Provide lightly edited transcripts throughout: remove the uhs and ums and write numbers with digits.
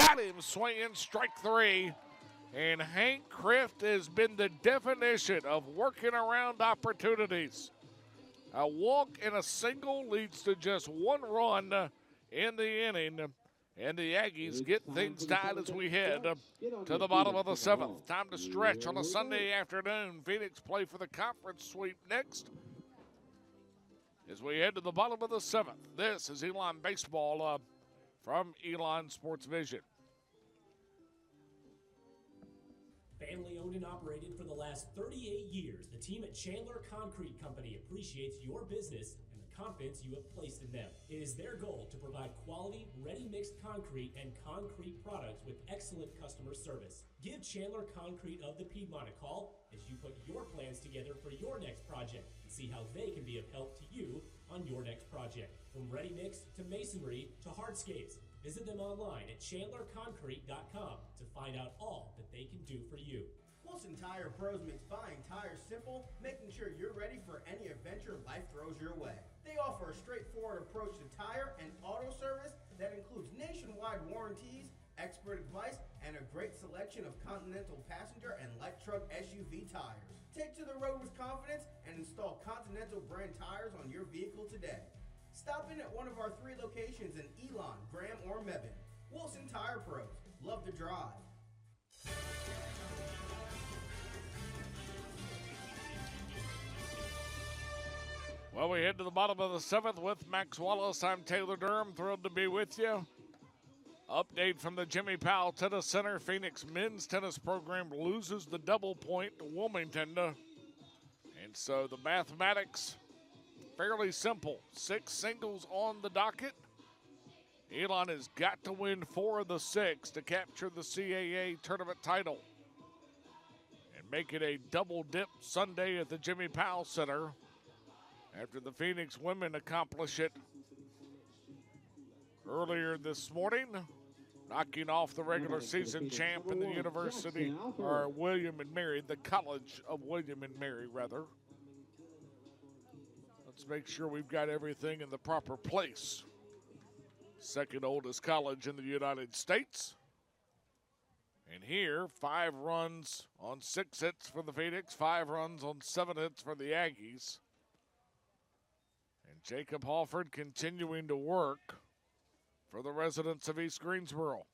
got him swinging, strike three. And Hank Crift has been the definition of working around opportunities. A walk and a single leads to just one run in the inning. And the Aggies get things tied as we head to the bottom of the seventh. Time to stretch on a Sunday afternoon. Phoenix play for the conference sweep next as we head to the bottom of the seventh. This is Elon Baseball from Elon Sports Vision. Family owned and operated for the last 38 years, the team at Chandler Concrete Company appreciates your business and the confidence you have placed in them. It is their goal to provide quality, ready-mixed concrete and concrete products with excellent customer service. Give Chandler Concrete of the Piedmont a call as you put your plans together for your next project and see how they can be of help to you on your next project. From ready-mix to masonry to hardscapes, visit them online at chandlerconcrete.com to find out all that they can do for you. Wilson Tire Pros makes buying tires simple, making sure you're ready for any adventure life throws your way. They offer a straightforward approach to tire and auto service that includes nationwide warranties, expert advice, and a great selection of Continental passenger and light truck SUV tires. Take to the road with confidence and install Continental brand tires on your vehicle today. Stop in at one of our 3 locations in Elon, Graham, or Mebane. Wilson Tire Pros. Love to drive. Well, we head to the bottom of the seventh with Max Wallace. I'm Taylor Durham, thrilled to be with you. Update from the Jimmy Powell Tennis Center. Phoenix men's tennis program loses the double point to Wilmington. And so the mathematics, fairly simple. 6 singles on the docket. Elon has got to win 4 of the 6 to capture the CAA tournament title and make it a double-dip Sunday at the Jimmy Powell Center after the Phoenix women accomplish it earlier this morning, knocking off the regular season champ in the University, or William and Mary, the College of William and Mary, rather. Let's make sure we've got everything in the proper place. Second oldest college in the United States. And here, 5 runs on 6 hits for the Phoenix, 5 runs on 7 hits for the Aggies. And Jacob Halford continuing to work for the residents of East Greensboro.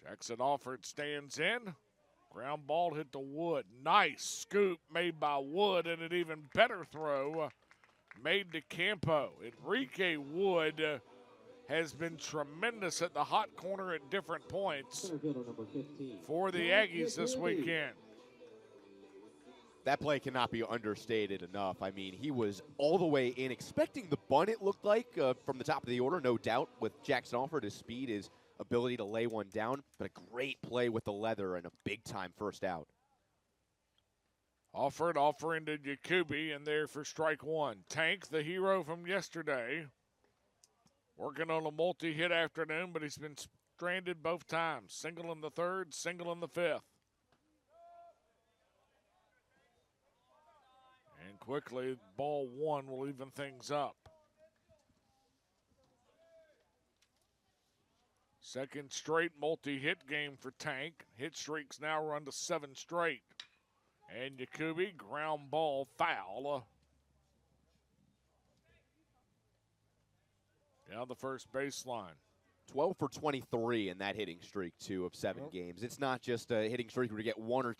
Jackson Alford stands in. Ground ball hit the Wood. Nice scoop made by Wood, and an even better throw made to Campo. Enrique Wood has been tremendous at the hot corner at different points for the Aggies this weekend. That play cannot be understated enough. I mean, he was all the way in, expecting the bunt, it looked like, from the top of the order, no doubt, with Jackson Alford, his speed, his ability to lay one down, but a great play with the leather and a big-time first out. Alford offering to Jacoby, and there for strike 1. Tank, the hero from yesterday, working on a multi-hit afternoon, but he's been stranded both times. Single in the 3rd, single in the 5th. And quickly, ball 1 will even things up. Second straight multi-hit game for Tank. Hit streaks now run to 7 straight. And Jacoby, ground ball foul. Down the first baseline. 12 for 23 in that hitting streak, too, of 7 games. It's not just a hitting streak where you get one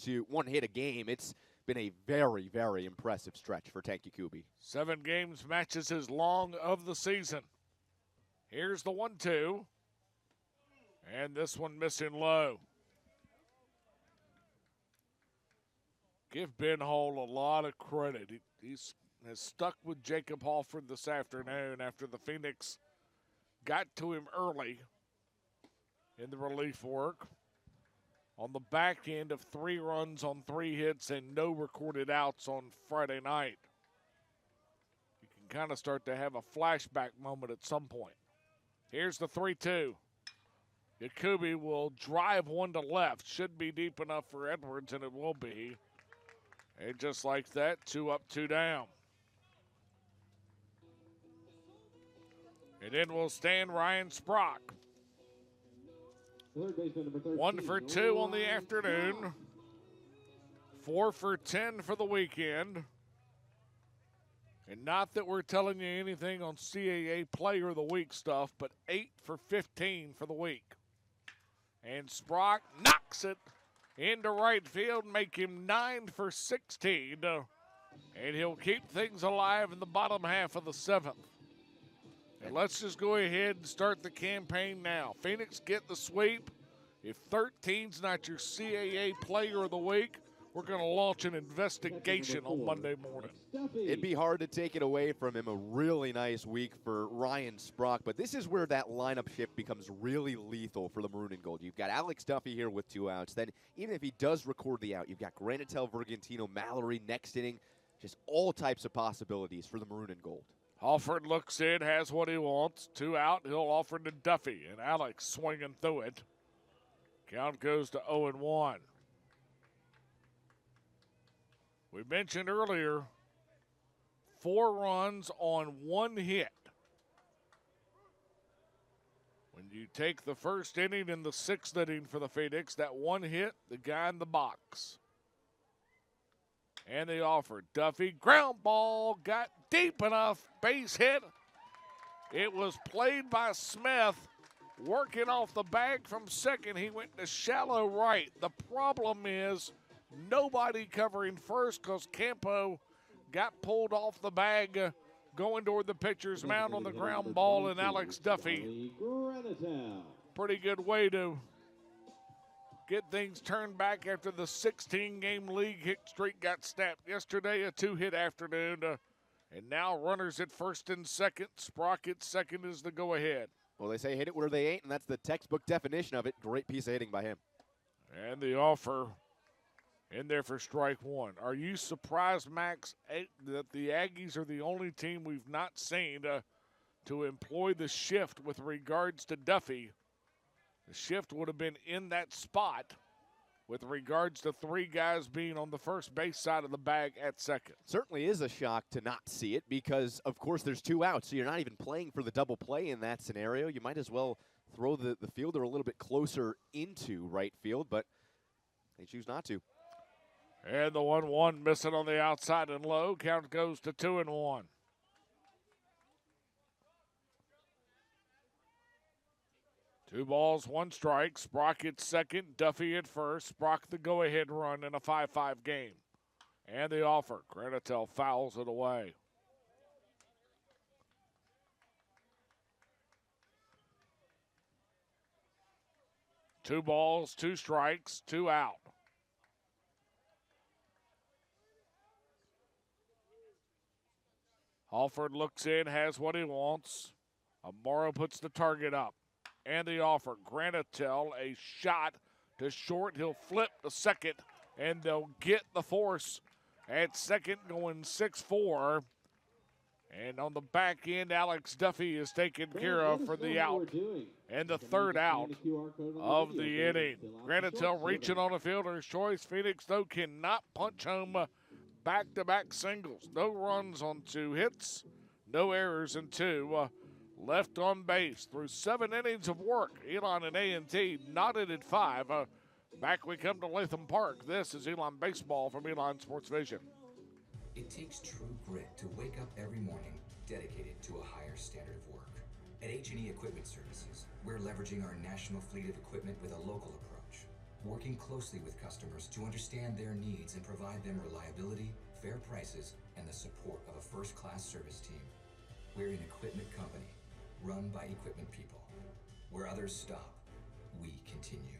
hit a game. It's been a very, very impressive stretch for Tank Jacoby. 7 games matches his long of the season. Here's the 1-2. And this one missing low. Give Ben Hall a lot of credit. He has stuck with Jacob Halford this afternoon after the Phoenix got to him early in the relief work. On the back end of 3 runs on 3 hits and no recorded outs on Friday night. You can kind of start to have a flashback moment at some point. Here's the 3-2. Jacoby will drive one to left. Should be deep enough for Edwards, and it will be. And just like that, 2 up, 2 down. And in will stand Ryan Sprock. 1 for 2 on the afternoon. 4 for 10 for the weekend. And not that we're telling you anything on CAA Player of the Week stuff, but 8 for 15 for the week. And Sprock knocks it into right field, make him 9 for 16. And he'll keep things alive in the bottom half of the 7th. And let's just go ahead and start the campaign now. Phoenix get the sweep. If 13's not your CAA Player of the Week, we're going to launch an investigation on Monday morning. It'd be hard to take it away from him. A really nice week for Ryan Sprock, but this is where that lineup shift becomes really lethal for the Maroon and Gold. You've got Alex Duffy here with 2 outs. Then even if he does record the out, you've got Granitel, Vergantino, Mallory next inning. Just all types of possibilities for the Maroon and Gold. Alford looks in, has what he wants. 2 out, he'll offer to Duffy, and Alex swinging through it. Count goes to 0-1. We mentioned earlier, 4 runs on 1 hit. When you take the first inning and the 6th inning for the Phoenix, that 1 hit, the guy in the box. And they offer Duffy, ground ball, got deep enough, base hit. It was played by Smith, working off the bag from second. He went to shallow right. The problem is nobody covering first because Campo got pulled off the bag going toward the pitcher's mound on the ground ball, and Alex Duffy. Pretty good way to get things turned back after the 16-game league hit streak got snapped yesterday. A 2-hit afternoon, and now runners at first and second. Sprock at second is the go-ahead. Well, they say hit it where they ain't, and that's the textbook definition of it. Great piece of hitting by him. And the offer in there for strike 1. Are you surprised, Max, that the Aggies are the only team we've not seen to employ the shift with regards to Duffy? The shift would have been in that spot with regards to 3 guys being on the first base side of the bag at second. Certainly is a shock to not see it because, of course, there's 2 outs, so you're not even playing for the double play in that scenario. You might as well throw the fielder a little bit closer into right field, but they choose not to. And the 1-1 missing on the outside and low. Count goes to 2-1. Two balls, 1 strike. Sprock at second, Duffy at first. Sprock the go-ahead run in a 5-5 game. And the offer. Granitel fouls it away. Two balls, 2 strikes, 2 out. Alford looks in, has what he wants. Amaro puts the target up. And the offer. Granitel, a shot to short. He'll flip to second, and they'll get the force at second, going 6-4. And on the back end, Alex Duffy is taken care of for the out. And the 3rd out of the inning. Granitel reaching on a fielder's choice. Phoenix, though, cannot punch home back-to-back singles. No runs on 2 hits, no errors in 2. Left on base through 7 innings of work. Elon and A&T knotted at 5. Back we come to Latham Park. This is Elon Baseball from Elon Sports Vision. It takes true grit to wake up every morning dedicated to a higher standard of work. At H&E Equipment Services, we're leveraging our national fleet of equipment with a local approach, working closely with customers to understand their needs and provide them reliability, fair prices, and the support of a first-class service team. We're an equipment company run by equipment people. Where others stop, we continue.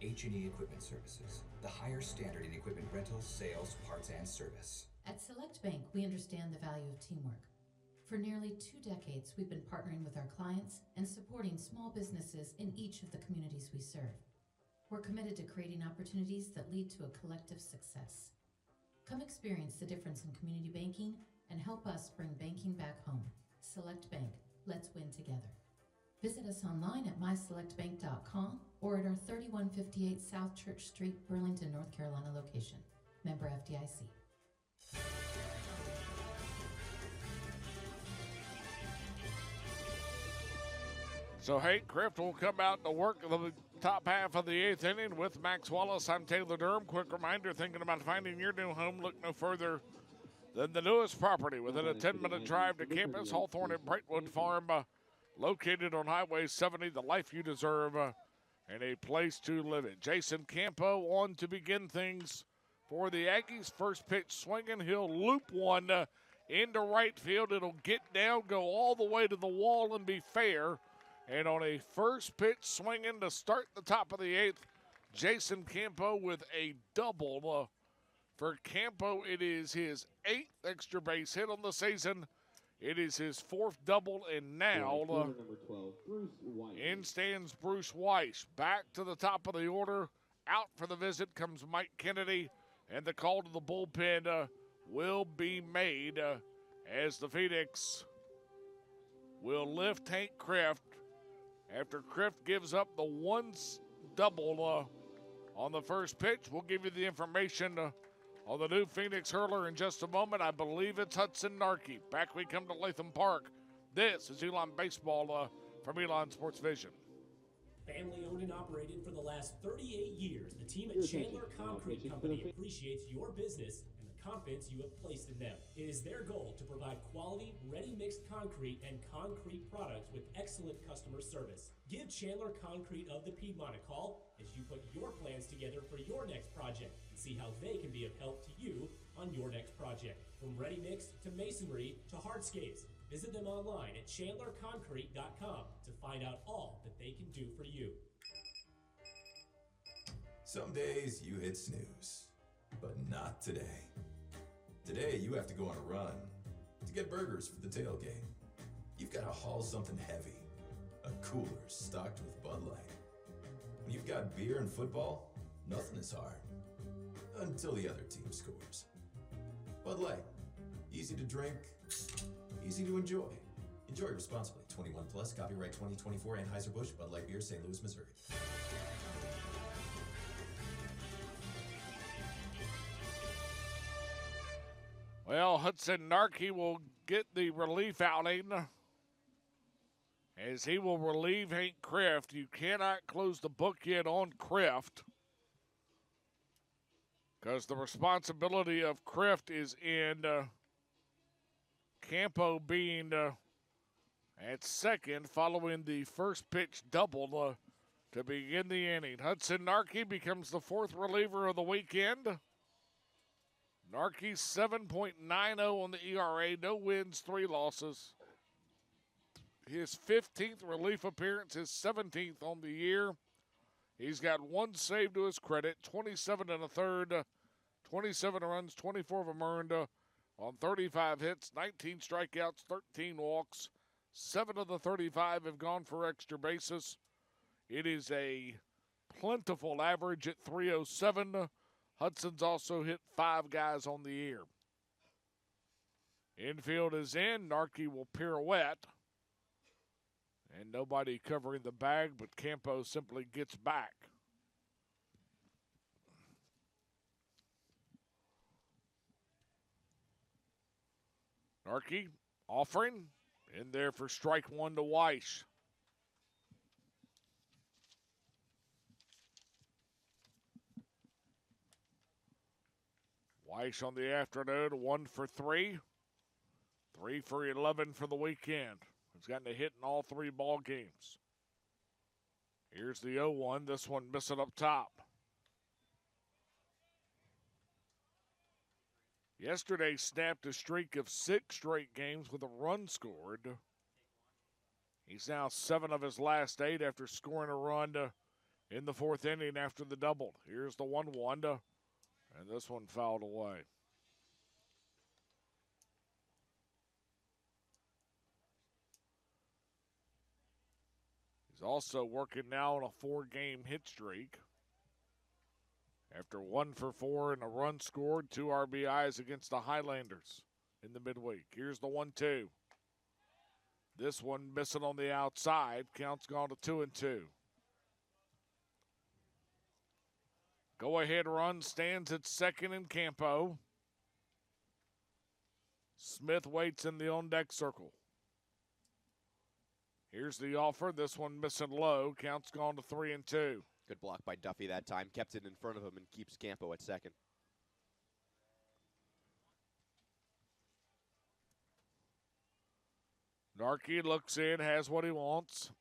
H&E Equipment Services, the higher standard in equipment rentals, sales, parts, and service. At Select Bank, we understand the value of teamwork. For nearly 2 decades, we've been partnering with our clients and supporting small businesses in each of the communities we serve. We're committed to creating opportunities that lead to a collective success. Come experience the difference in community banking and help us bring banking back home. Select Bank. Let's win together. Visit us online at myselectbank.com or at our 3158 South Church Street, Burlington, North Carolina location. Member FDIC. So Hank Crift will come out to work the top half of the 8th inning with Max Wallace. I'm Taylor Durham. Quick reminder, thinking about finding your new home, look no further than the newest property within a 10-minute drive to campus, Hawthorne and Brightwood Farm, located on Highway 70, the life you deserve and a place to live in. Jason Campo on to begin things for the Aggies. First pitch swinging. He'll loop one into right field. It'll get down, go all the way to the wall and be fair. And on a first pitch swinging to start the top of the 8th, Jason Campo with a double. For Campo, it is his 8th extra base hit on the season. It is his 4th double, and now in stands Bruce Weiss. Back to the top of the order. Out for the visit comes Mike Kennedy, and the call to the bullpen will be made as the Phoenix will lift Hank Crift after Crift gives up the one double on the first pitch. We'll give you the information on the new Phoenix hurler in just a moment. I believe it's Hudson Narkey. Back we come to Latham Park. This is Elon Baseball from Elon Sports Vision. Family owned and operated for the last 38 years, the team at Chandler Concrete Company appreciates your business and the confidence you have placed in them. It is their goal to provide quality, ready-mixed concrete and concrete products with excellent customer service. Give Chandler Concrete of the Piedmont a call as you put your plans together for your next project and see how they can be of help to you on your next project. From ready-mix to masonry to hardscapes, visit them online at chandlerconcrete.com to find out all that they can do for you. Some days you hit snooze, but not today. Today you have to go on a run to get burgers for the tailgate. You've got to haul something heavy, a cooler stocked with Bud Light. When you've got beer and football, nothing is hard, until the other team scores. Bud Light, easy to drink, easy to enjoy. Enjoy responsibly. 21 plus, copyright 2024, Anheuser-Busch, Bud Light Beer, St. Louis, Missouri. Well, Hudson Narkey will get the relief outing as he will relieve Hank Crift. You cannot close the book yet on Crift because the responsibility of Crift is in Campo being at second following the first pitch double to begin the inning. Hudson Narkey becomes the 4th reliever of the weekend. Narkey 7.90 on the ERA, no wins, 3 losses. His 15th relief appearance, his 17th on the year. He's got 1 save to his credit, 27 1/3, 27 runs, 24 of them earned on 35 hits, 19 strikeouts, 13 walks. 7 of the 35 have gone for extra bases. It is a plentiful average at 307. Hudson's also hit 5 guys on the year. Infield is in. Narkey will pirouette. And nobody covering the bag, but Campo simply gets back. Narkey offering in there for strike 1 to Weiss. Weiss on the afternoon, 1 for 3. 3 for 11 for the weekend. He's gotten a hit in all 3 ball games. Here's the 0-1. This one missing up top. Yesterday snapped a streak of 6 straight games with a run scored. He's now 7 of his last 8 after scoring a run in the 4th inning after the double. Here's the 1-1. And this one fouled away. He's also working now on a 4-game hit streak. After 1 for 4 and a run scored, 2 RBIs against the Highlanders in the midweek. Here's the 1-2. This one missing on the outside. Count's gone to 2-2. Go-ahead run stands at second in Campo. Smith waits in the on-deck circle. Here's the offer. This one missing low. Count's gone to 3-2. Good block by Duffy that time. Kept it in front of him and keeps Campo at second. Narkey looks in, has what he wants.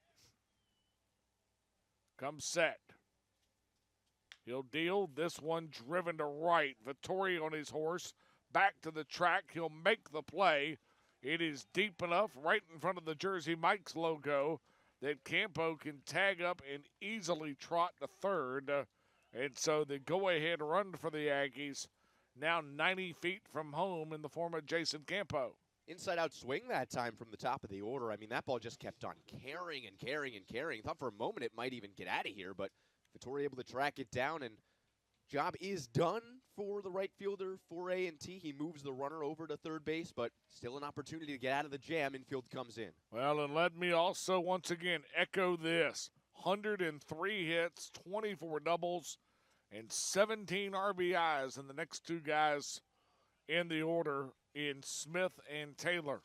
Comes set. He'll deal. This one driven to right. Vittori on his horse. Back to the track. He'll make the play. It is deep enough right in front of the Jersey Mike's logo that Campo can tag up and easily trot to third. And so the go-ahead run for the Aggies, now 90 feet from home in the form of Jason Campo. Inside-out swing that time from the top of the order. I mean, that ball just kept on carrying and carrying and carrying. Thought for a moment it might even get out of here, but Vittori able to track it down, and job is done for the right fielder for A&T. He moves the runner over to third base, but still an opportunity to get out of the jam. Infield comes in. Well, and let me also once again echo this. 103 hits, 24 doubles, and 17 RBIs, and the next two guys in the order in Smith and Taylor.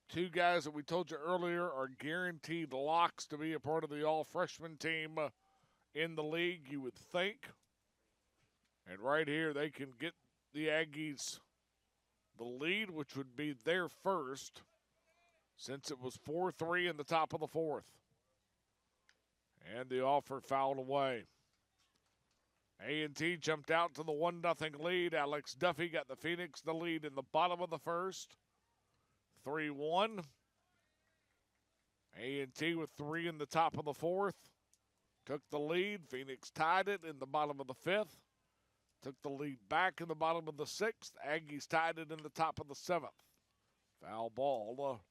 Two guys that we told you earlier are guaranteed locks to be a part of the all-freshman team in the league, you would think. And right here, they can get the Aggies the lead, which would be their first, since it was 4-3 in the top of the fourth. And the offer fouled away. A&T jumped out to the 1-0 lead. Alex Duffy got the Phoenix the lead in the bottom of the first. 3-1. A&T with 3 in the top of the fourth. Took the lead. Phoenix tied it in the bottom of the fifth. Took the lead back in the bottom of the sixth. Aggies tied it in the top of the seventh. Foul ball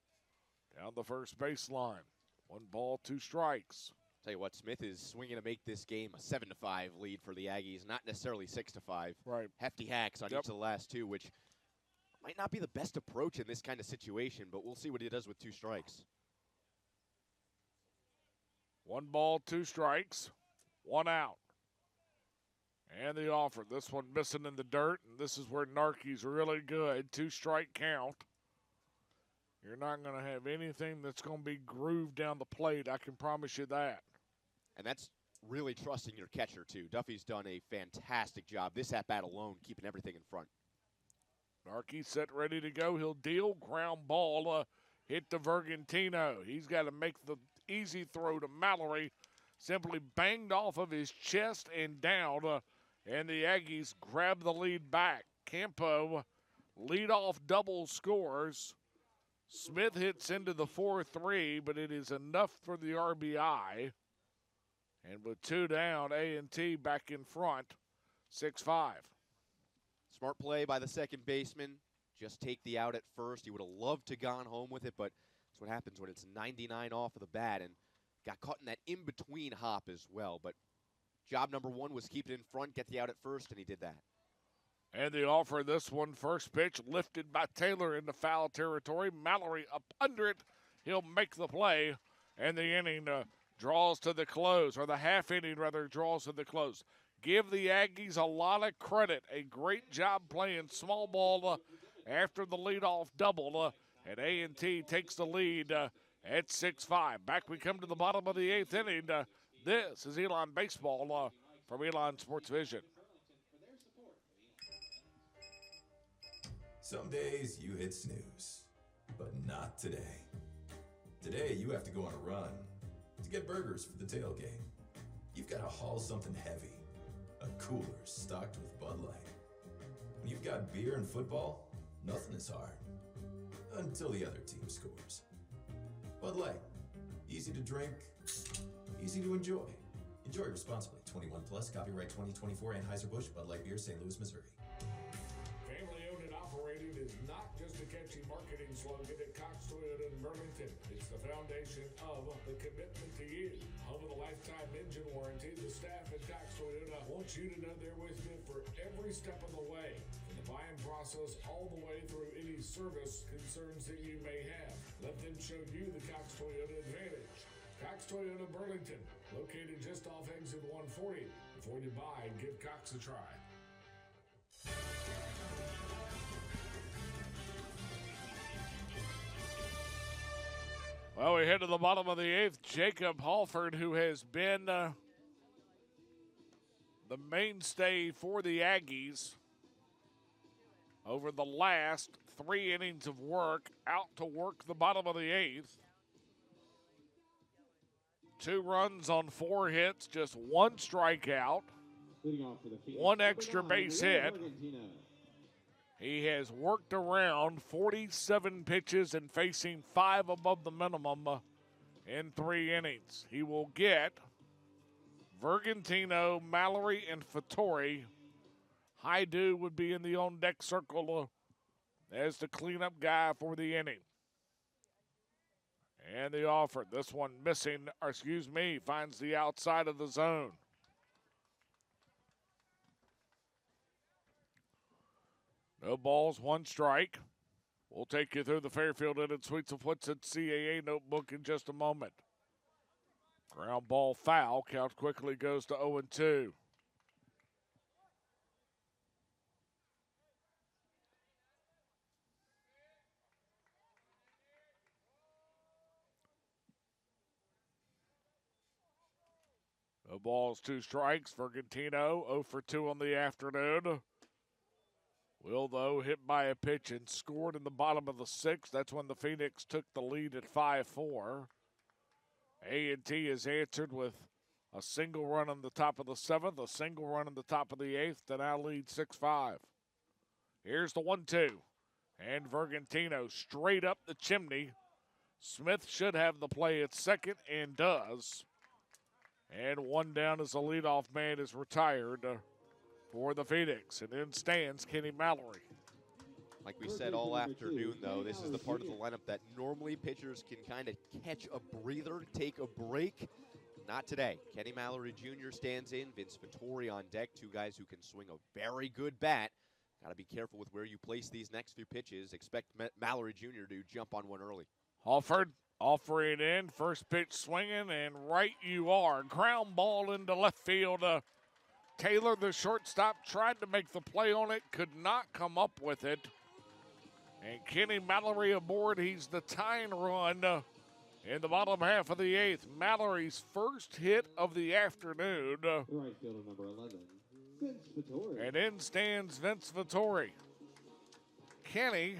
down the first baseline. 1 ball, 2 strikes. Tell you what, Smith is swinging to make this game a 7-5 lead for the Aggies, not necessarily 6-5. Right. Hefty hacks on each of the last two, which might not be the best approach in this kind of situation, but we'll see what he does with 2 strikes. 1 ball, 2 strikes, 1 out. And the offer. This one missing in the dirt, and this is where Narkey's really good. 2-strike count. You're not going to have anything that's going to be grooved down the plate. I can promise you that. And that's really trusting your catcher, too. Duffy's done a fantastic job this at-bat alone, keeping everything in front. Narkey set ready to go. He'll deal. Ground ball hit to Vergantino. He's got to make the easy throw to Mallory. Simply banged off of his chest and down. And the Aggies grab the lead back. Campo leadoff double scores. Smith hits into the 4-3, but it is enough for the RBI. And with 2 down, A&T back in front, 6-5. Smart play by the second baseman. Just take the out at first. He would have loved to gone home with it, but that's what happens when it's 99 off of the bat, and got caught in that in-between hop as well. But job number 1 was keep it in front, get the out at first, and he did that. And the offer, this one, first pitch lifted by Taylor into foul territory. Mallory up under it. He'll make the play, and the inning draws to the close, or the half inning, rather, draws to the close. Give the Aggies a lot of credit. A great job playing small ball after the leadoff double, and A&T takes the lead at 6-5. Back we come to the bottom of the 8th inning. This is Elon Baseball from Elon Sports Vision. Some days you hit snooze, but not today. Today you have to go on a run to get burgers for the tailgate. You've got to haul something heavy, a cooler stocked with Bud Light. When you've got beer and football, nothing is hard, until the other team scores. Bud Light, easy to drink, easy to enjoy. Enjoy responsibly. 21 plus, copyright 2024, Anheuser-Busch, Bud Light Beer, St. Louis, Missouri. Family-owned and operated is not just a catchy marketing slogan at Cox Toyota in Burlington. It's the foundation of the commitment to you. Home of the lifetime engine warranty, the staff at Cox Toyota wants you to know they're with you for every step of the way. From the buying process all the way through any service concerns that you may have. Let them show you the Cox Toyota advantage. Cox Toyota Burlington, located just off exit 140. Before you buy, give Cox a try. Well, we head to the bottom of the 8th. Jacob Halford, who has been the mainstay for the Aggies over the last 3 innings of work, out to work the bottom of the 8th. 2 runs on 4 hits, just 1 strikeout, 1 extra base hit. He has worked around 47 pitches and facing 5 above the minimum in 3 innings. He will get Vergantino, Mallory, and Fattori. Haidu would be in the on-deck circle as the cleanup guy for the inning. And the offer, this one missing, finds the outside of the zone. No balls, 1 strike. We'll take you through the Fairfield Inn and Suites of Woodson CAA notebook in just a moment. Ground ball foul. Count quickly goes to 0-2. No balls, 2 strikes. Vergantino 0 for 2 on the afternoon. Will, though, hit by a pitch and scored in the bottom of the 6th. That's when the Phoenix took the lead at 5-4. A&T has answered with a single run on the top of the 7th, a single run on the top of the 8th to now lead 6-5. Here's the 1-2. And Vergantino straight up the chimney. Smith should have the play at second and does. And 1 down as the leadoff man is retired for the Phoenix. And in stands Kenny Mallory. Like we said all afternoon, though, this is the part of the lineup that normally pitchers can kind of catch a breather, take a break. Not today. Kenny Mallory Jr. stands in. Vince Vittori on deck. 2 guys who can swing a very good bat. Got to be careful with where you place these next few pitches. Expect Mallory Jr. to jump on one early. Halford offering in. First pitch swinging, and right you are. Ground ball into left field. Taylor, the shortstop, tried to make the play on it. Could not come up with it. And Kenny Mallory aboard. He's the tying run in the bottom half of the 8th. Mallory's first hit of the afternoon. Right fielder number 11, Vince Vittori. And in stands Vince Vittori. Kenny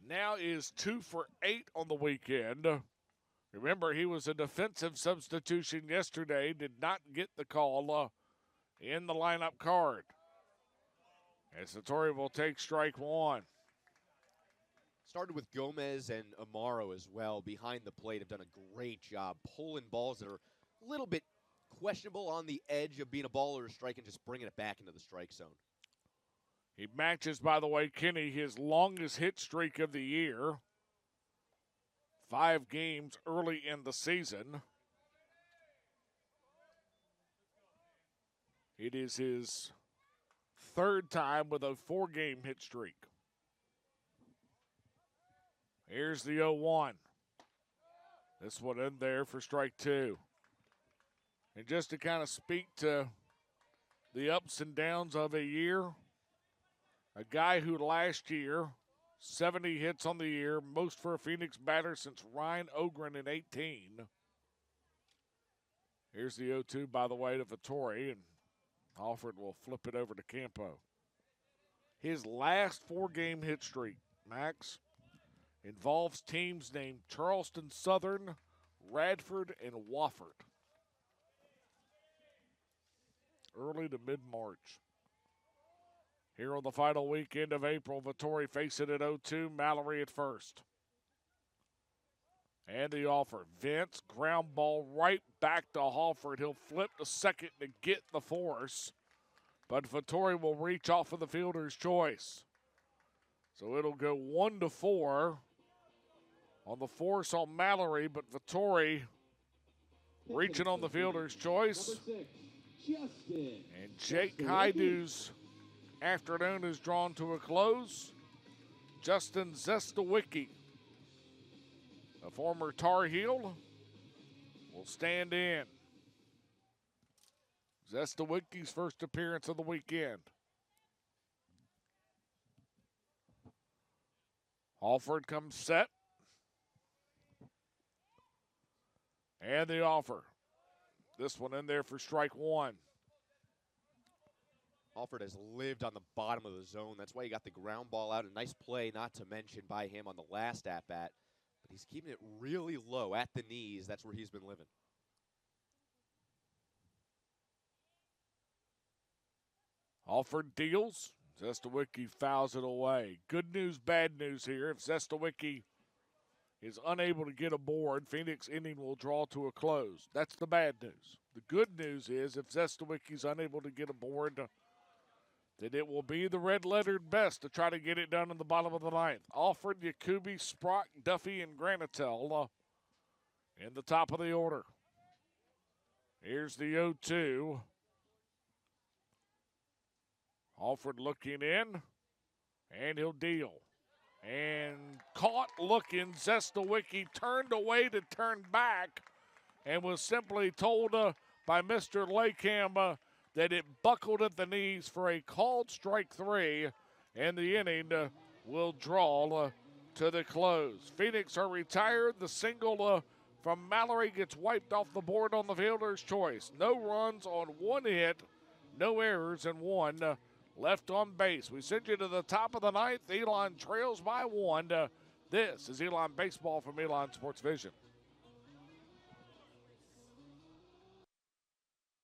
now is 2 for 8 on the weekend. Remember, he was a defensive substitution yesterday. Did not get the call in the lineup card. As Vittori will take strike 1. Started with Gomez and Amaro as well behind the plate. Have done a great job pulling balls that are a little bit questionable on the edge of being a ball or a strike and just bringing it back into the strike zone. He matches, by the way, Kenny, his longest hit streak of the year. 5 games early in the season. It is his 3rd time with a 4-game hit streak. Here's the 0-1. This one in there for strike 2. And just to kind of speak to the ups and downs of a year, a guy who last year, 70 hits on the year, most for a Phoenix batter since Ryan Ogren in 18. Here's the 0-2, by the way, to Vittori, and Alfred will flip it over to Campo. His last 4-game hit streak, Max, involves teams named Charleston Southern, Radford, and Wofford. Early to mid-March. Here on the final weekend of April, Vittori facing at 0-2, Mallory at first. And the offer. Vince, ground ball right back to Halford. He'll flip to second to get the force. But Vittori will reach off of the fielder's choice. So it'll go 1-4 on the force on Mallory, but Vittori reaching on the fielder's choice. And Jake Haidu's afternoon is drawn to a close. Justin Zestawicki, a former Tar Heel, will stand in. Zestawicki's first appearance of the weekend. Alford comes set. And the offer. This one in there for strike one. Alford has lived on the bottom of the zone. That's why he got the ground ball out. A nice play, not to mention by him on the last at-bat. But he's keeping it really low at the knees. That's where he's been living. Alford deals. Zestawicki fouls it away. Good news, bad news here. If Zestawicki is unable to get aboard, Phoenix inning will draw to a close. That's the bad news. The good news is if Zestawicki's unable to get aboard, then it will be the red-lettered best to try to get it done in the bottom of the ninth. Alford, Yakubi, Sprock, Duffy, and Granitel in the top of the order. Here's the 0-2. Alford looking in, and he'll deal. And caught looking, Zestawicki turned away to turn back and was simply told by Mr. Lakeham that it buckled at the knees for a called strike three, and the inning will draw to the close. Phoenix are retired. The single from Mallory gets wiped off the board on the fielder's choice. No runs on one hit, no errors, and one left on base. We send you to the top of the ninth. Elon trails by one. This is Elon Baseball from Elon Sports Vision.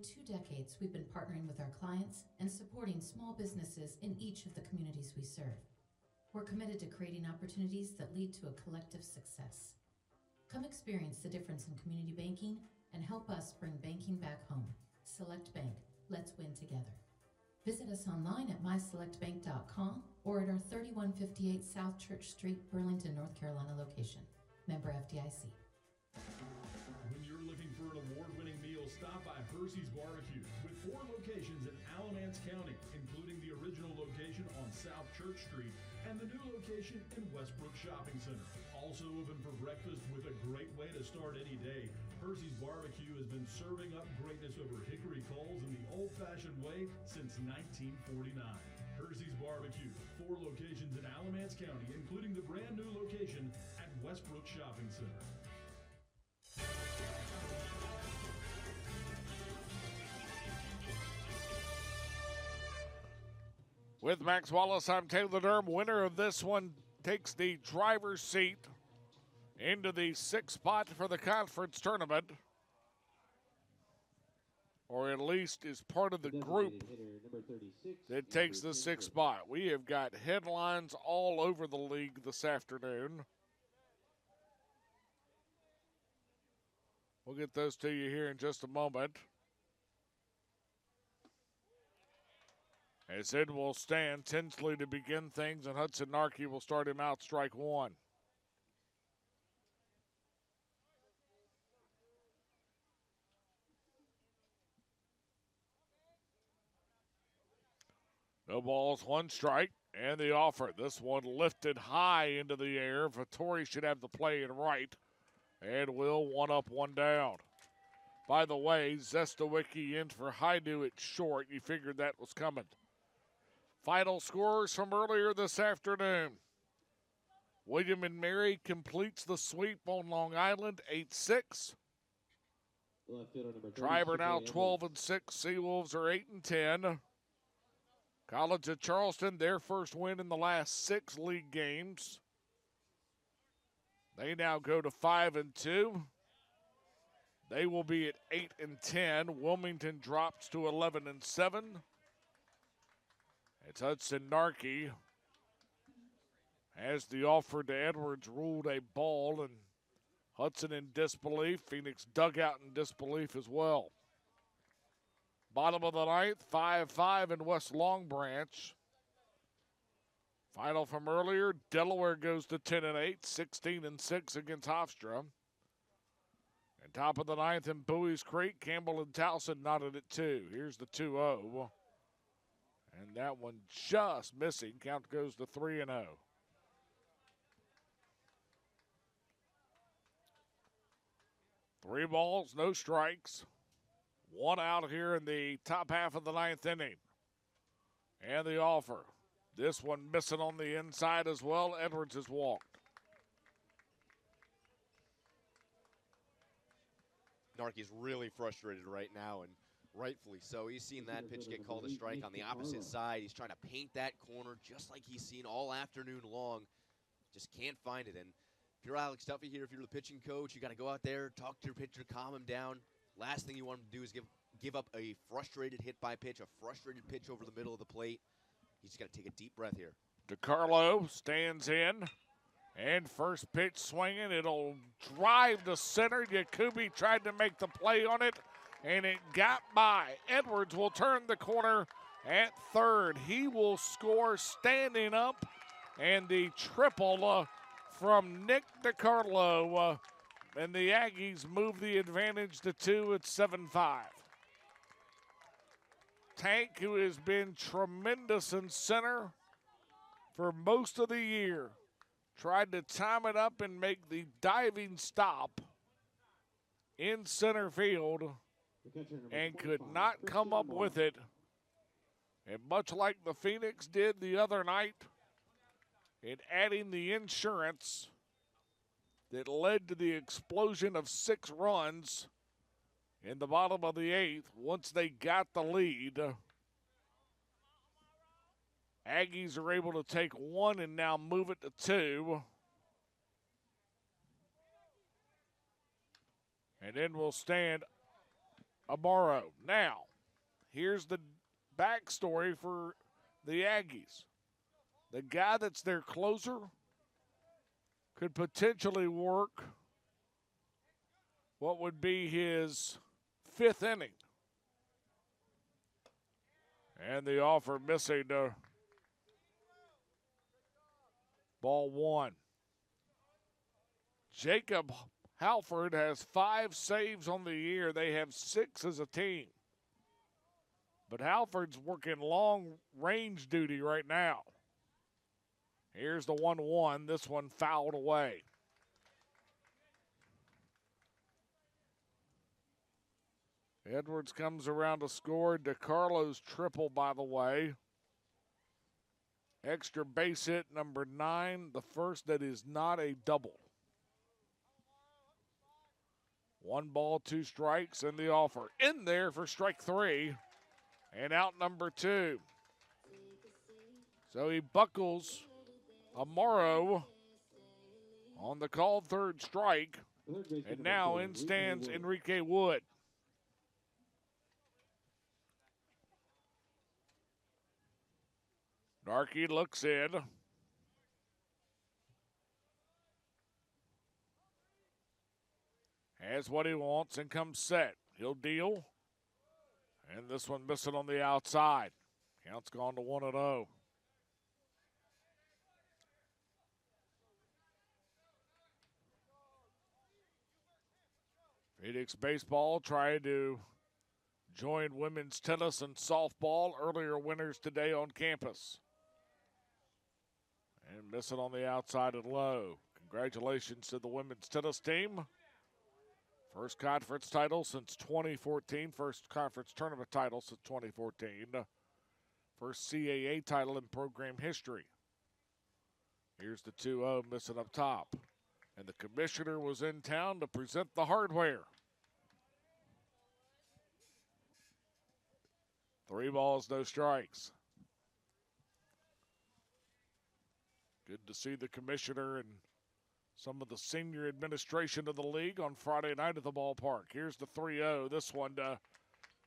2 decades, we've been partnering with our clients and supporting small businesses in each of the communities we serve. We're committed to creating opportunities that lead to a collective success. Come experience the difference in community banking and help us bring banking back home. Select Bank. Let's win together. Visit us online at myselectbank.com or at our 3158 South Church Street, Burlington, North Carolina location. Member FDIC. When you're looking for an award-winning meal, stop by Hersey's Barbecue with 4 locations in Alamance County, including the original location on South Church Street and the new location in Westbrook Shopping Center. Also open for breakfast with a great way to start any day. Hersey's Barbecue has been serving up greatness over hickory coals in the old-fashioned way since 1949. Hersey's Barbecue, 4 locations in Alamance County, including the brand new location at Westbrook Shopping Center. With Max Wallace, I'm Taylor Durham. Winner of this one takes the driver's seat into the 6th spot for the conference tournament, or at least is part of the group that takes the 6th spot. We have got headlines all over the league this afternoon. We'll get those to you here in just a moment. As Ed will stand Tinsley to begin things, and Hudson Narkey will start him out, strike one. No balls, 1 strike, and the offer. This one lifted high into the air. Vittori should have the play in right, and will 1 up, 1 down. By the way, Zestawicki in for Haidu at short. You figured that was coming. Final scores from earlier this afternoon. William and Mary completes the sweep on Long Island, 8-6. Triber now 12-6. Seawolves are 8-10. College of Charleston, their first win in the last 6 league games. They now go to 5-2. They will be at 8-10. Wilmington drops to 11-7. It's Hudson Narkey. As the offer to Edwards ruled a ball, and Hudson in disbelief. Phoenix dugout in disbelief as well. Bottom of the ninth, 5-5 in West Long Branch. Final from earlier, Delaware goes to 10-8, 16-6 against Hofstra. And top of the ninth in Bowie's Creek, Campbell and Towson knotted at 2. Here's the 2-0. And that one just missing. Count goes to 3-0. Three balls, no strikes. 1 out here in the top half of the ninth inning. And the offer. This one missing on the inside as well. Edwards has walked. Narkey's really frustrated right now, and rightfully so. He's seen that pitch get called a strike on the opposite side. He's trying to paint that corner just like he's seen all afternoon long. Just can't find it. And if you're Alex Duffy here, if you're the pitching coach, you got to go out there, talk to your pitcher, calm him down. Last thing you want him to do is give up a frustrated hit by pitch, a frustrated pitch over the middle of the plate. He's just got to take a deep breath here. DiCarlo stands in. And first pitch swinging. It'll drive to center. Yakubi tried to make the play on it, and it got by. Edwards will turn the corner at third. He will score standing up, and the triple from Nick DiCarlo. And the Aggies move the advantage to 2 at 7-5. Tank, who has been tremendous in center for most of the year, tried to time it up and make the diving stop in center field and could not come up with it. And much like the Phoenix did the other night, in adding the insurance that led to the explosion of 6 runs in the bottom of the 8th once they got the lead. Aggies are able to take 1 and now move it to 2. And then will stand Amaro. Now, here's the backstory for the Aggies. The guy that's their closer could potentially work what would be his 5th inning. And the offer missing ball 1. Jacob Halford has 5 saves on the year. They have 6 as a team. But Halford's working long range duty right now. Here's the 1-1. This one fouled away. Edwards comes around to score. DiCarlo's triple, by the way. Extra base hit number 9, the first that is not a double. 1 ball, 2 strikes, and the offer in there for strike 3, and out number 2. So he buckles Amaro on the called 3rd strike, and now in stands Enrique Wood. Narkey looks in. Has what he wants and comes set. He'll deal. And this one missing on the outside. Count's gone to 1-0. Phoenix Baseball trying to join women's tennis and softball. Earlier winners today on campus. And missing on the outside and low. Congratulations to the women's tennis team. First conference title since 2014. First conference tournament title since 2014. First CAA title in program history. Here's the 2-0 missing up top. And the commissioner was in town to present the hardware. 3 balls, no strikes. Good to see the commissioner and some of the senior administration of the league on Friday night at the ballpark. Here's the 3-0. This one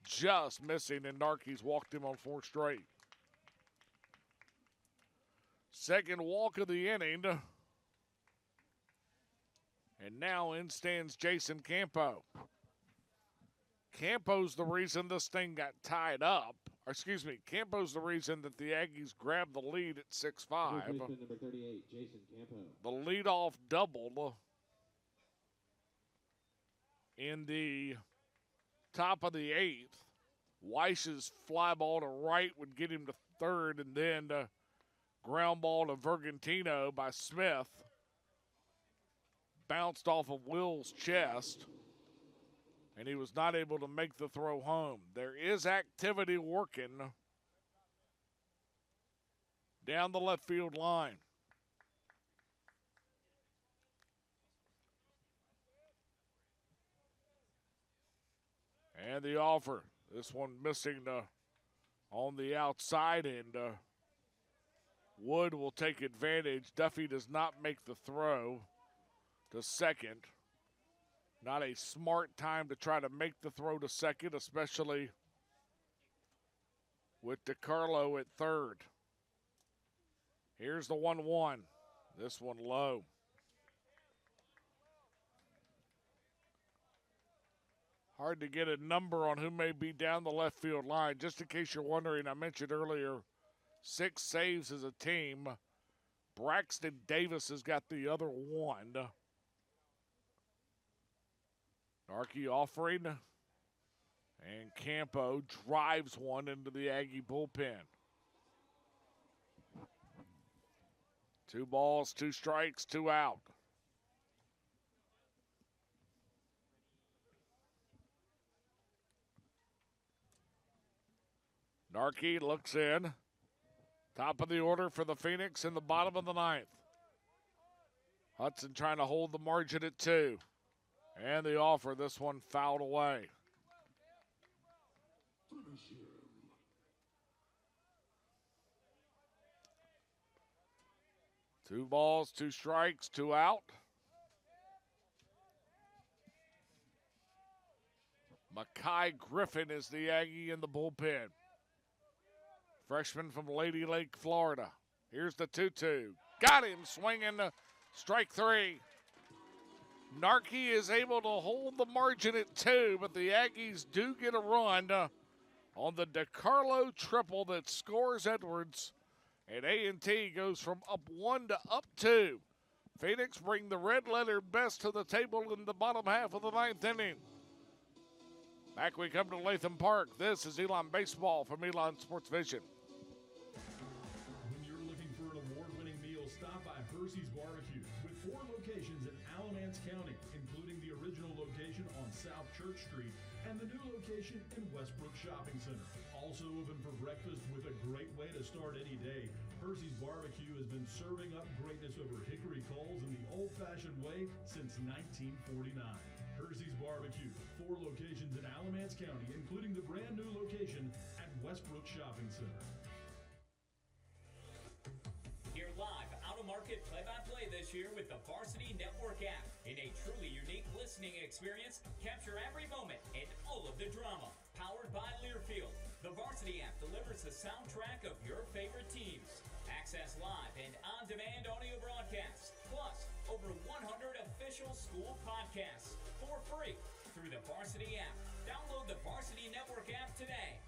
just missing, and Narkey's walked him on 4 straight. Second walk of the inning. And now in stands Jason Campo. Campo's the reason this thing got tied up. Or excuse me, Campo's the reason that the Aggies grabbed the lead at 6-5. Number 38, Jason Campo. The leadoff double in the top of the 8th. Weiss's fly ball to right would get him to 3rd, and then ground ball to Vergantino by Smith. Bounced off of Will's chest, and he was not able to make the throw home. There is activity working down the left field line. And the offer. This one missing on the outside, and Wood will take advantage. Duffy does not make the throw to second. Not a smart time to try to make the throw to second, especially with DiCarlo at third. Here's the 1-1. This one low. Hard to get a number on who may be down the left field line. Just in case you're wondering, I mentioned earlier, 6 saves as a team. Braxton Davis has got the other one. Narkey offering. And Campo drives one into the Aggie bullpen. 2 balls, 2 strikes, 2 out. Narkey looks in. Top of the order for the Phoenix in the bottom of the 9th. Hudson trying to hold the margin at 2. And the offer, this one fouled away. Two balls, 2 strikes, 2 out. Makai Griffin is the Aggie in the bullpen. Freshman from Lady Lake, Florida. Here's the 2-2. Got him swinging, strike 3. Narkey is able to hold the margin at 2, but the Aggies do get a run on the DiCarlo triple that scores Edwards. And A&T goes from up 1 to up 2. Phoenix bring the red letter best to the table in the bottom half of the 9th inning. Back we come to Latham Park. This is Elon Baseball from Elon Sports Vision. When you're looking for an award-winning meal, stop by Hersey's Barbecue. With 4 locations in Alamance County, including the original location on South Church Street and the new location in Westbrook Shopping Center. Also open for breakfast with a great way to start any day. Hersey's Barbecue has been serving up greatness over hickory coals in the old-fashioned way since 1949. Hersey's Barbecue, 4 locations in Alamance County, including the brand new location at Westbrook Shopping Center. Hear live, out-of-market play-by-play this year with the Varsity Network app. In a truly unique listening experience, capture every moment and all of the drama. Powered by Learfield, the Varsity app delivers the soundtrack of your favorite teams. Access live and on-demand audio broadcasts, plus over 100 official school podcasts for free through the Varsity app. Download the Varsity Network app today.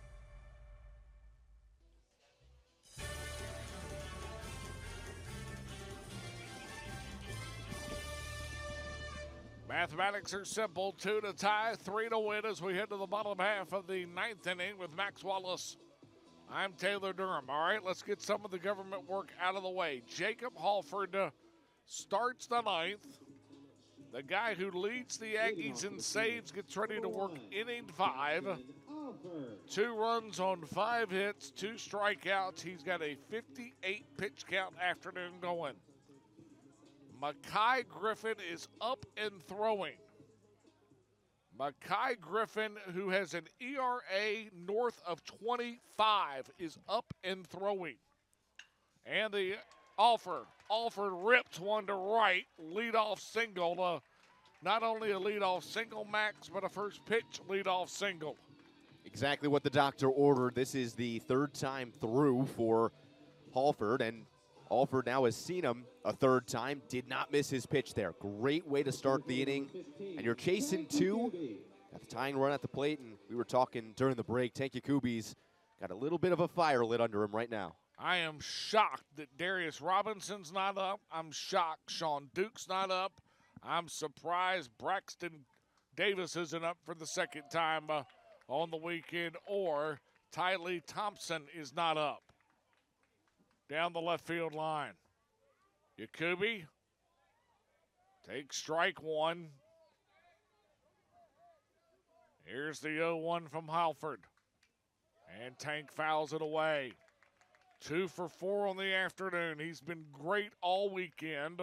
Mathematics are simple. 2 to tie, 3 to win as we head to the bottom half of the 9th inning with Max Wallace. I'm Taylor Durham. All right, let's get some of the government work out of the way. Jacob Halford starts the 9th. The guy who leads the Aggies in saves gets ready to work inning 5. 2 runs on 5 hits, 2 strikeouts. He's got a 58 pitch count afternoon going. Makai Griffin is up and throwing. Makai Griffin, who has an ERA north of 25, is up and throwing. And the Alford rips one to right, leadoff single. Not only a leadoff single, Max, but a first pitch leadoff single. Exactly what the doctor ordered. This is the 3rd time through for Halford, and Alford now has seen him a 3rd time. Did not miss his pitch there. Great way to start the inning. And you're chasing 2 at the tying run at the plate. And we were talking during the break. Tank Yakubi's got a little bit of a fire lit under him right now. I am shocked that Darius Robinson's not up. I'm shocked Sean Duke's not up. I'm surprised Braxton Davis isn't up for the 2nd time on the weekend. Or Tylee Thompson is not up. Down the left field line. Yakubi takes strike 1. Here's the 0-1 from Halford. And Tank fouls it away. 2 for 4 on the afternoon. He's been great all weekend.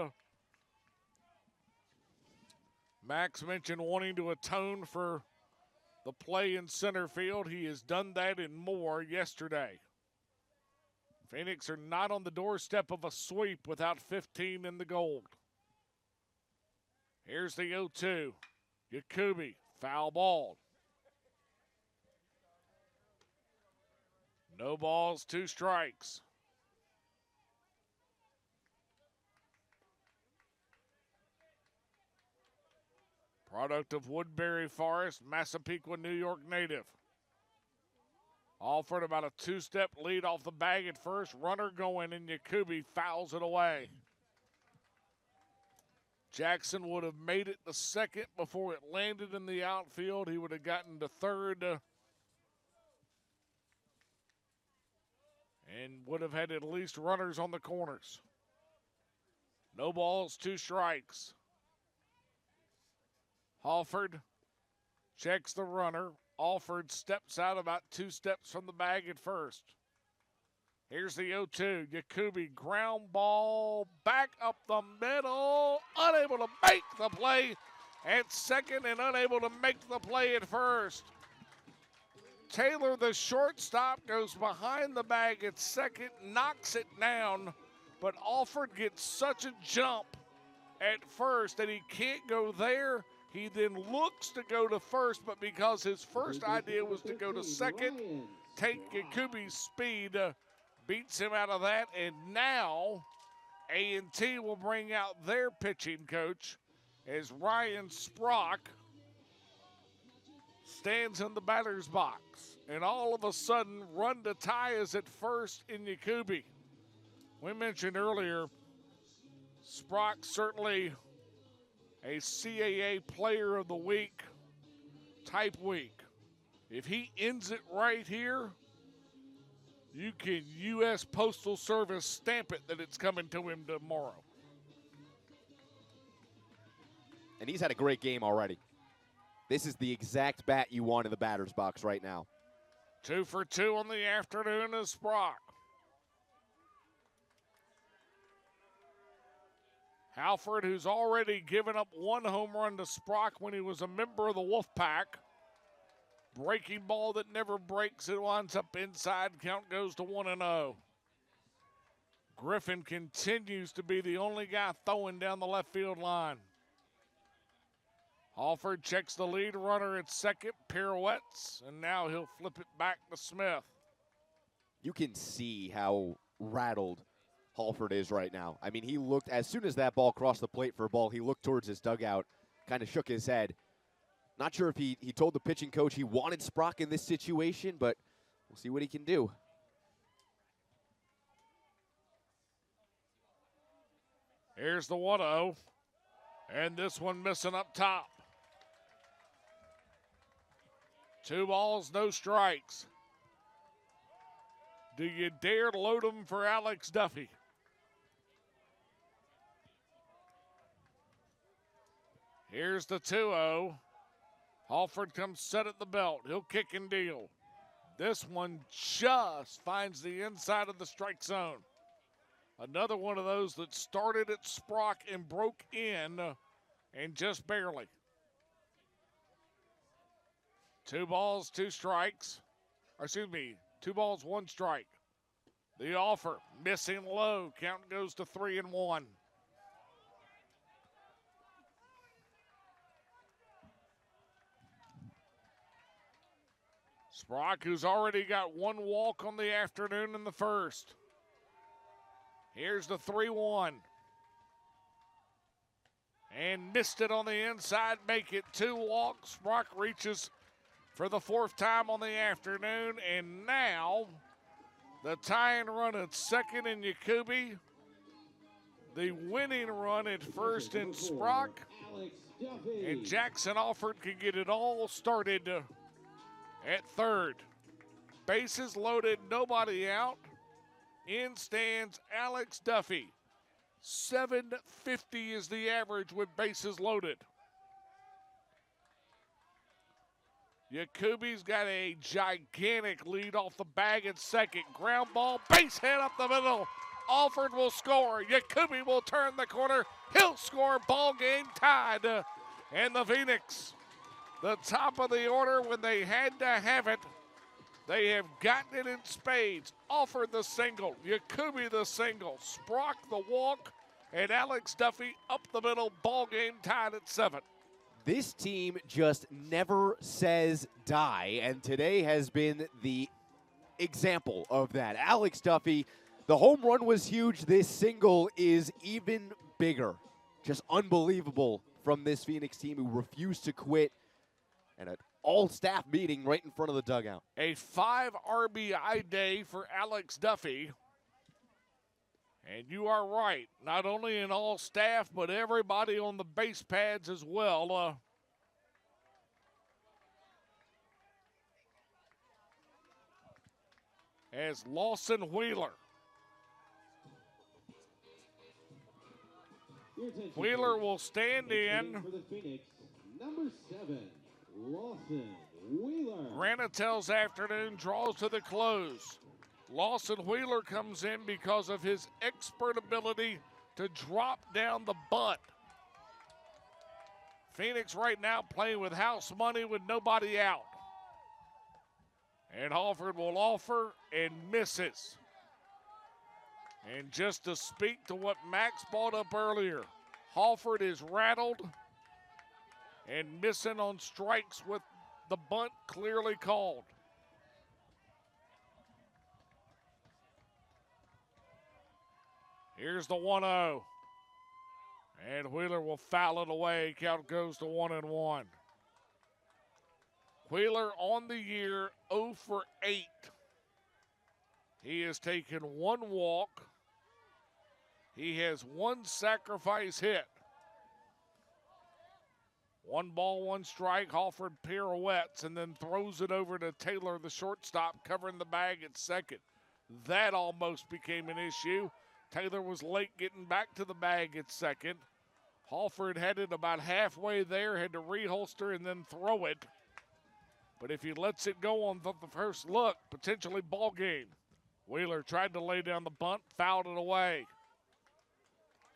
Max mentioned wanting to atone for the play in center field. He has done that and more yesterday. Phoenix are not on the doorstep of a sweep without 15 in the gold. Here's the 0-2. Yakubi, foul ball. No balls, 2 strikes. Product of Woodbury Forest, Massapequa, New York native. Alford about a 2-step lead off the bag at first. Runner going, and Yakubi fouls it away. Jackson would have made it the second before it landed in the outfield. He would have gotten to third and would have had at least runners on the corners. No balls, 2 strikes. Halford checks the runner. Alford steps out about 2 steps from the bag at first. Here's the 0-2. Yakubi, ground ball, back up the middle. Unable to make the play at second and unable to make the play at first. Taylor, the shortstop, goes behind the bag at second, knocks it down, but Alford gets such a jump at first that he can't go there. He then looks to go to first, but because his first idea was to go to second, take Yakubi's speed, beats him out of that, and now A&T will bring out their pitching coach as Ryan Sprock stands in the batter's box. And all of a sudden, run to tie is at first in Yakubi. We mentioned earlier, Sprock certainly a CAA Player of the Week type week. If he ends it right here, you can U.S. Postal Service stamp it that it's coming to him tomorrow. And he's had a great game already. This is the exact bat you want in the batter's box right now. 2 for 2 on the afternoon is Sprock. Halford, who's already given up 1 home run to Sprock when he was a member of the Wolfpack. Breaking ball that never breaks. It winds up inside. Count goes to 1-0. Griffin continues to be the only guy throwing down the left field line. Alford checks the lead runner at second, pirouettes, and now he'll flip it back to Smith. You can see how rattled Halford is right now. I mean, he looked, as soon as that ball crossed the plate for a ball, he looked towards his dugout, kind of shook his head. Not sure if he told the pitching coach he wanted Sprock in this situation, but we'll see what he can do. Here's the 1-0, and this one missing up top. 2 balls, no strikes. Do you dare load him for Alex Duffy? Here's the 2-0. Halford comes set at the belt. He'll kick and deal. This one just finds the inside of the strike zone. Another one of those that started at Sprock and broke in, and just barely. 2 balls, 2 strikes. Or excuse me, 2 balls, 1 strike. The offer, missing low. Count goes to 3-1. Sprock, who's already got 1 walk on the afternoon in the first. Here's the 3-1. And missed it on the inside, make it 2 walks. Sprock reaches for the 4th time on the afternoon, and now the tying run at second in Yakubi, the winning run at first in Sprock, and Jackson Alford can get it all started at third. Bases loaded, nobody out. In stands Alex Duffy. 750 is the average with bases loaded. Yakubi's got a gigantic lead off the bag at second. Ground ball, base hit up the middle. Alford will score. Yakubi will turn the corner. He'll score. Ball game tied. And the Phoenix, the top of the order when they had to have it, they have gotten it in spades. Alford the single. Yakubi the single. Sprock the walk. And Alex Duffy up the middle. Ball game tied at 7. This team just never says die, and today has been the example of that. Alex Duffy, the home run was huge. This single is even bigger. Just unbelievable from this Phoenix team who refused to quit, and an all-staff meeting right in front of the dugout. A 5 RBI day for Alex Duffy. And you are right, not only in all staff, but everybody on the base pads as well. As Lawson Wheeler. Wheeler will stand in. For the Phoenix, number 7, Lawson Wheeler. Granatel's afternoon draws to the close. Lawson Wheeler comes in because of his expert ability to drop down the bunt. Phoenix right now playing with house money with nobody out. And Halford will offer and misses. And just to speak to what Max brought up earlier, Halford is rattled and missing on strikes with the bunt clearly called. Here's the 1-0. And Wheeler will foul it away. Count goes to 1-1. Wheeler on the year 0 for 8. He has taken 1 walk. He has 1 sacrifice hit. 1 ball, 1 strike. Halford pirouettes and then throws it over to Taylor, the shortstop, covering the bag at second. That almost became an issue. Taylor was late getting back to the bag at second. Halford had it about halfway there, had to reholster and then throw it. But if he lets it go on the first look, potentially ball game. Wheeler tried to lay down the bunt, fouled it away.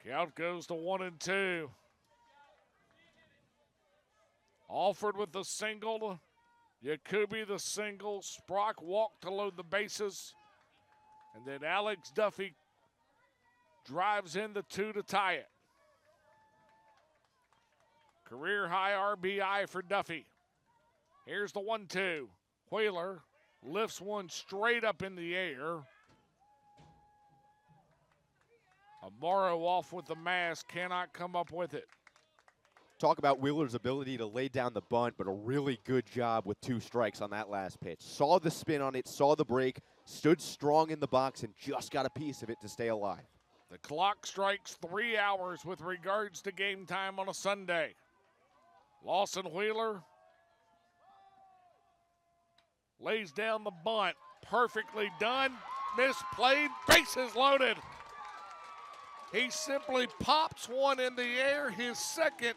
Count goes to 1-2. Alford with the single. Yakubi the single. Sprock walked to load the bases. And then Alex Duffy drives in the 2 to tie it. Career high RBI for Duffy. Here's the 1-2. Wheeler lifts one straight up in the air. Amaro off with the mask, cannot come up with it. Talk about Wheeler's ability to lay down the bunt, but a really good job with 2 strikes on that last pitch. Saw the spin on it, saw the break, stood strong in the box, and just got a piece of it to stay alive. The clock strikes 3 hours with regards to game time on a Sunday. Lawson Wheeler lays down the bunt. Perfectly done. Misplayed. Bases loaded. He simply pops one in the air. His second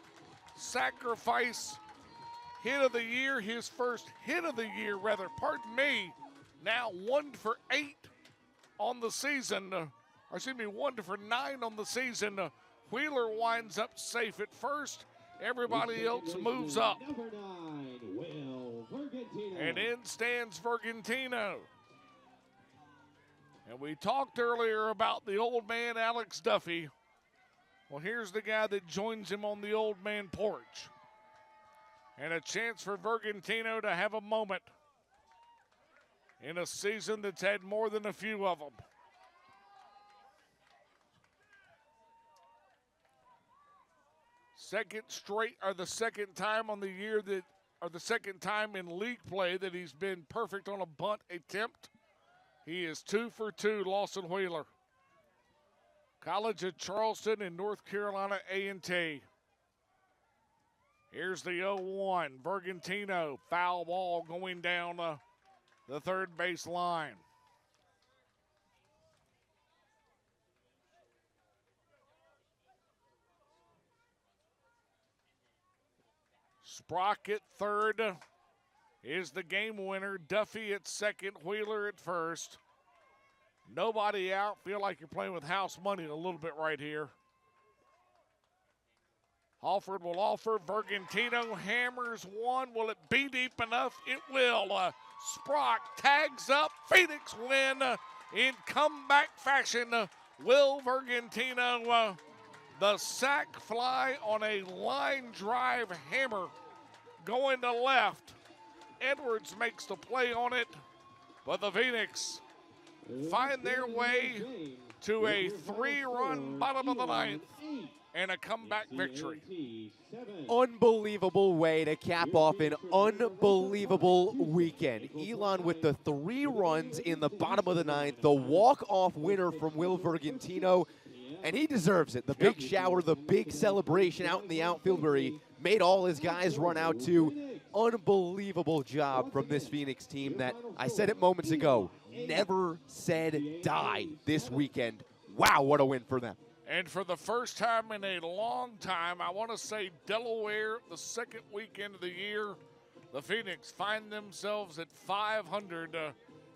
sacrifice hit of the year. His first hit of the year, rather. Pardon me. Now 1 for 8 on the season. 1 for 9 on the season. Wheeler winds up safe at first. Everybody else moves up. Number 9, Will Vergantino. And in stands Vergantino. And we talked earlier about the old man, Alex Duffy. Well, here's the guy that joins him on the old man porch. And a chance for Vergantino to have a moment in a season that's had more than a few of them. The second time on the year that, or the second time in league play that he's been perfect on a bunt attempt. He is 2 for 2, Lawson Wheeler. College of Charleston and North Carolina A&T. Here's the 0-1. Vergantino, foul ball going down the third base line. Sprock at third. is the game winner. Duffy at second, Wheeler at first. Nobody out. Feel like you're playing with house money a little bit right here. Alford will offer. Vergantino hammers one. Will it be deep enough? It will. Sprock tags up. Phoenix win in comeback fashion. Will Vergantino, the sac fly on a line drive hammer going to left. Edwards makes the play on it, but the Phoenix find their way to a 3-run bottom of the ninth and a comeback victory. Unbelievable way to cap off an unbelievable weekend. Elon with the 3 runs in the bottom of the ninth, the walk-off winner from Will Vergantino, and he deserves it. The big shower, the big celebration out in the outfield where he made all his guys run out to. Unbelievable job from this Phoenix team that, I said it moments ago, never said die this weekend. Wow, what a win for them. And for the first time in a long time, I want to say Delaware, the second weekend of the year, the Phoenix find themselves at 500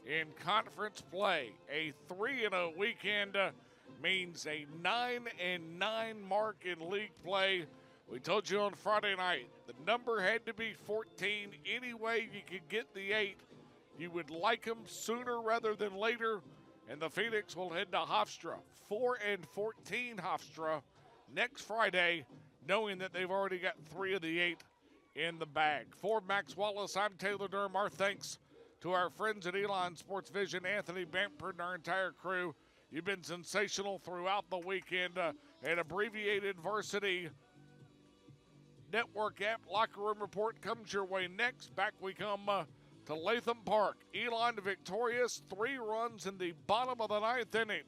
in conference play. A 3-0 weekend means a 9-9 mark in league play. We told you on Friday night, the number had to be 14. Any way you could get the 8, you would like them sooner rather than later. And the Phoenix will head to Hofstra, 4-14 Hofstra next Friday, knowing that they've already got 3 of the 8 in the bag. For Max Wallace, I'm Taylor Durham. Our thanks to our friends at Elon Sports Vision, Anthony Bamford, and our entire crew. You've been sensational throughout the weekend. An abbreviated varsity network app locker room report comes your way next. Back we come to Latham Park. Elon victorious, 3 runs in the bottom of the 9th inning.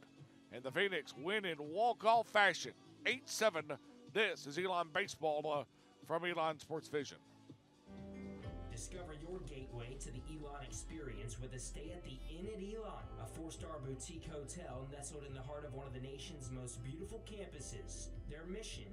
And the Phoenix win in walk-off fashion, 8-7. This is Elon Baseball from Elon Sports Vision. Discover your gateway to the Elon experience with a stay at the Inn at Elon, a 4-star boutique hotel nestled in the heart of one of the nation's most beautiful campuses. Their mission,